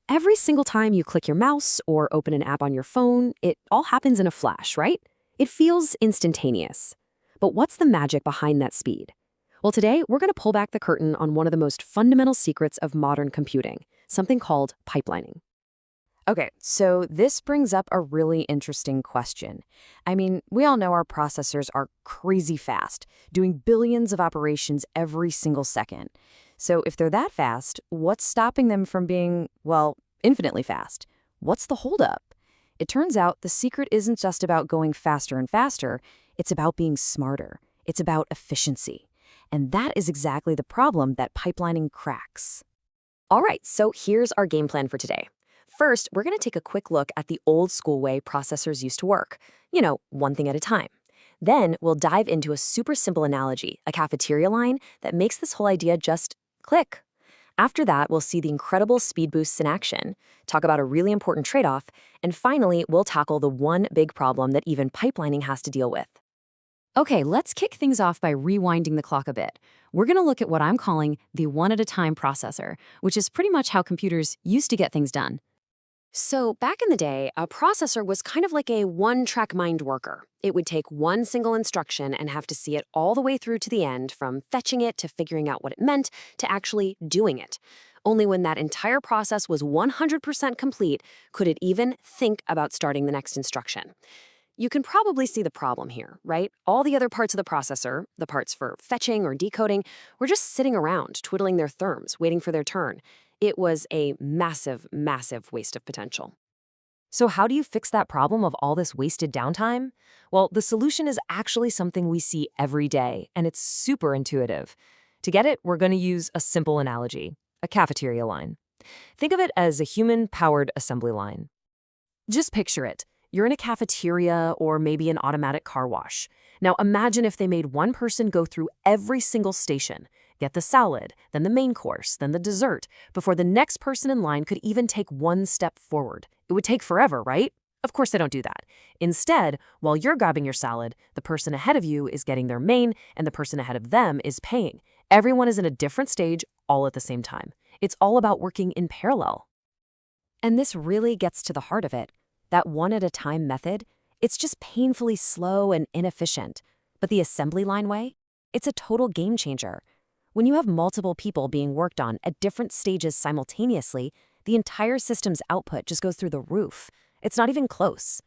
Every single time you click your mouse or open an app on your phone, it all happens in a flash, right? It feels instantaneous. But what's the magic behind that speed? Well, today we're going to pull back the curtain on one of the most fundamental secrets of modern computing, something called pipelining. Okay, so this brings up a really interesting question. We all know our processors are crazy fast, doing billions of operations every single second. So if they're that fast, what's stopping them from being, well, infinitely fast? What's the holdup? It turns out the secret isn't just about going faster and faster, it's about being smarter. It's about efficiency. And that is exactly the problem that pipelining cracks. All right, so here's our game plan for today. First, we're going to take a quick look at the old school way processors used to work. One thing at a time. Then we'll dive into a super simple analogy, a cafeteria line, that makes this whole idea just click. After that, we'll see the incredible speed boosts in action, talk about a really important trade-off, and finally, we'll tackle the one big problem that even pipelining has to deal with. Okay, let's kick things off by rewinding the clock a bit. We're going to look at what I'm calling the one-at-a-time processor, which is pretty much how computers used to get things done. So back in the day, a processor was kind of like a one-track mind worker. It would take one single instruction and have to see it all the way through to the end, from fetching it to figuring out what it meant to actually doing it. Only when that entire process was 100% complete could it even think about starting the next instruction. You can probably see the problem here, right? All the other parts of the processor, the parts for fetching or decoding, were just sitting around, twiddling their thumbs, waiting for their turn. It was a massive, massive waste of potential. So how do you fix that problem of all this wasted downtime? Well, the solution is actually something we see every day, and it's super intuitive. To get it, we're going to use a simple analogy, a cafeteria line. Think of it as a human-powered assembly line. Just picture it. You're in a cafeteria or maybe an automatic car wash. Now imagine if they made one person go through every single station, get the salad, then the main course, then the dessert, before the next person in line could even take one step forward. It would take forever, right? Of course they don't do that. Instead, while you're grabbing your salad, the person ahead of you is getting their main and the person ahead of them is paying. Everyone is in a different stage all at the same time. It's all about working in parallel. And this really gets to the heart of it. That one-at-a-time method, it's just painfully slow and inefficient. But the assembly line way? It's a total game changer. When you have multiple people being worked on at different stages simultaneously, the entire system's output just goes through the roof. It's not even close.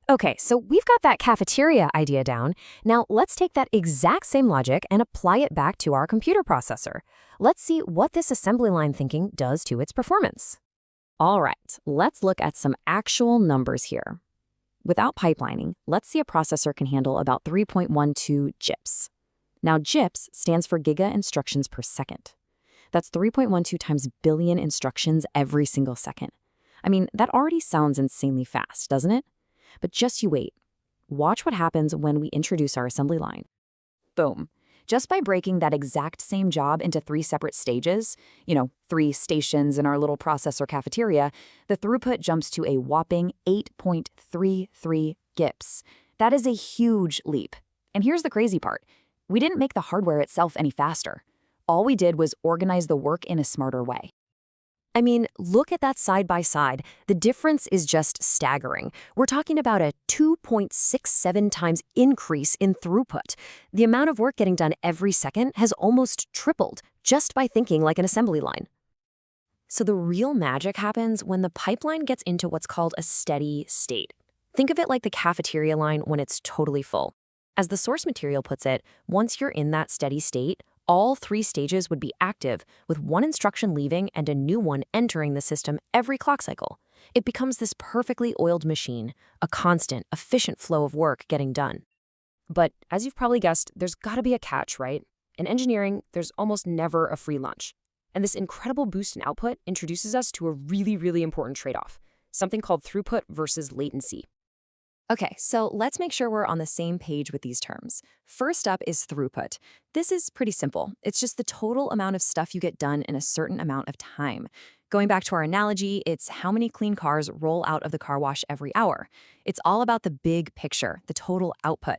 Okay, so we've got that cafeteria idea down. Now let's take that exact same logic and apply it back to our computer processor. Let's see what this assembly line thinking does to its performance. All right, let's look at some actual numbers here. Without pipelining, let's see a processor can handle about 3.12 GIPS. Now, GIPS stands for giga instructions per second. That's 3.12 times billion instructions every single second. That already sounds insanely fast, doesn't it? But just you wait. Watch what happens when we introduce our assembly line. Boom. Just by breaking that exact same job into 3 separate stages, 3 stations in our little processor cafeteria, the throughput jumps to a whopping 8.33 GIPS. That is a huge leap. And here's the crazy part. We didn't make the hardware itself any faster. All we did was organize the work in a smarter way. Look at that side by side. The difference is just staggering. We're talking about a 2.67 times increase in throughput. The amount of work getting done every second has almost tripled just by thinking like an assembly line. So the real magic happens when the pipeline gets into what's called a steady state. Think of it like the cafeteria line when it's totally full. As the source material puts it, once you're in that steady state, all 3 stages would be active, with one instruction leaving and a new one entering the system every clock cycle. It becomes this perfectly oiled machine, a constant, efficient flow of work getting done. But as you've probably guessed, there's gotta be a catch, right? In engineering, there's almost never a free lunch. And this incredible boost in output introduces us to a really, really important trade-off, something called throughput versus latency. Okay, so let's make sure we're on the same page with these terms. First up is throughput. This is pretty simple. It's just the total amount of stuff you get done in a certain amount of time. Going back to our analogy, it's how many clean cars roll out of the car wash every hour. It's all about the big picture, the total output.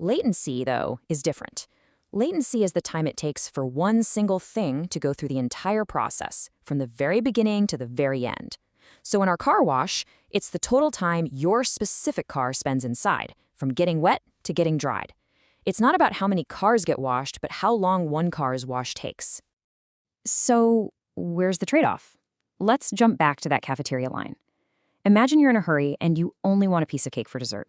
Latency, though, is different. Latency is the time it takes for one single thing to go through the entire process, from the very beginning to the very end. So in our car wash, it's the total time your specific car spends inside, from getting wet to getting dried. It's not about how many cars get washed, but how long one car's wash takes. So where's the trade-off? Let's jump back to that cafeteria line. Imagine you're in a hurry and you only want a piece of cake for dessert.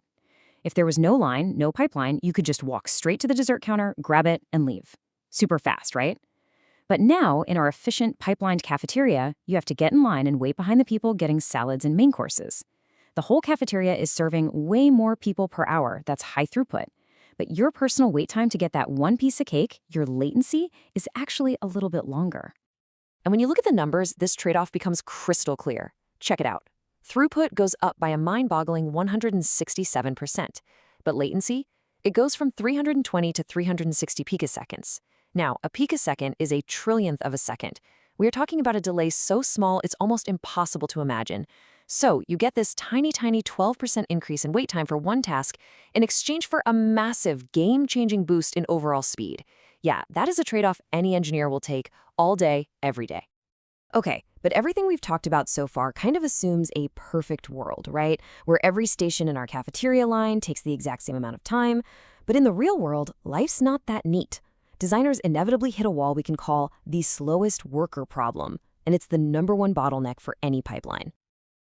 If there was no line, no pipeline, you could just walk straight to the dessert counter, grab it, and leave. Super fast, right? But now, in our efficient pipelined cafeteria, you have to get in line and wait behind the people getting salads and main courses. The whole cafeteria is serving way more people per hour. That's high throughput. But your personal wait time to get that one piece of cake, your latency, is actually a little bit longer. And when you look at the numbers, this trade-off becomes crystal clear. Check it out. Throughput goes up by a mind-boggling 167%. But latency? It goes from 320 to 360 picoseconds. Now, a picosecond is a trillionth of a second. We are talking about a delay so small it's almost impossible to imagine. So you get this tiny 12% increase in wait time for one task in exchange for a massive game-changing boost in overall speed. Yeah, that is a trade-off any engineer will take all day, every day. Okay, but everything we've talked about so far kind of assumes a perfect world, right? Where every station in our cafeteria line takes the exact same amount of time. But in the real world, life's not that neat. Designers inevitably hit a wall we can call the slowest worker problem, and it's the #1 bottleneck for any pipeline.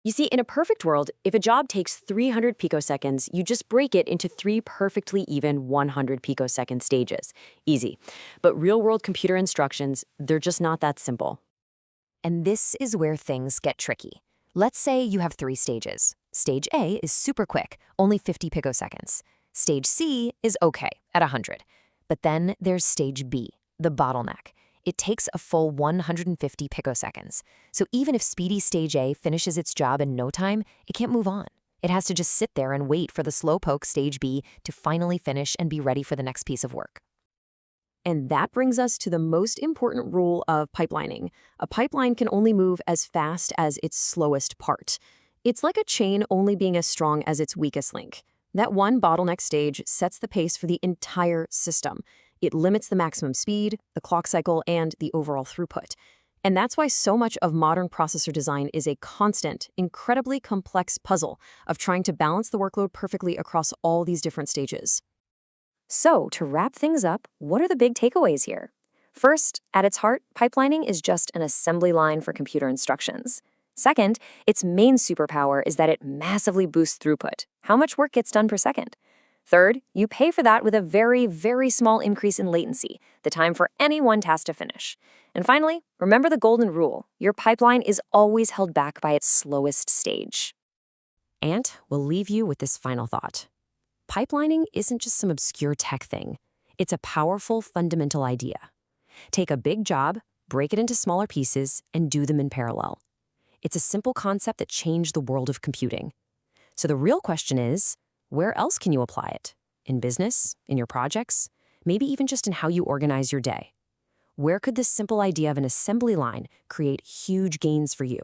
You see, in a perfect world, if a job takes 300 picoseconds, you just break it into 3 perfectly even 100 picosecond stages. Easy. But real-world computer instructions, they're just not that simple. And this is where things get tricky. Let's say you have 3 stages. Stage A is super quick, only 50 picoseconds. Stage C is okay, at 100. But then there's stage B, the bottleneck. It takes a full 150 picoseconds. So even if speedy stage A finishes its job in no time, it can't move on. It has to just sit there and wait for the slowpoke stage B to finally finish and be ready for the next piece of work. And that brings us to the most important rule of pipelining. A pipeline can only move as fast as its slowest part. It's like a chain only being as strong as its weakest link. That one bottleneck stage sets the pace for the entire system. It limits the maximum speed, the clock cycle, and the overall throughput. And that's why so much of modern processor design is a constant, incredibly complex puzzle of trying to balance the workload perfectly across all these different stages. So, to wrap things up, what are the big takeaways here? First, at its heart, pipelining is just an assembly line for computer instructions. Second, its main superpower is that it massively boosts throughput, how much work gets done per second. Third, you pay for that with a very, very small increase in latency, the time for any one task to finish. And finally, remember the golden rule. Your pipeline is always held back by its slowest stage. And we'll leave you with this final thought. Pipelining isn't just some obscure tech thing. It's a powerful, fundamental idea. Take a big job, break it into smaller pieces, and do them in parallel. It's a simple concept that changed the world of computing. So the real question is, where else can you apply it? In business? In your projects? Maybe even just in how you organize your day? Where could this simple idea of an assembly line create huge gains for you?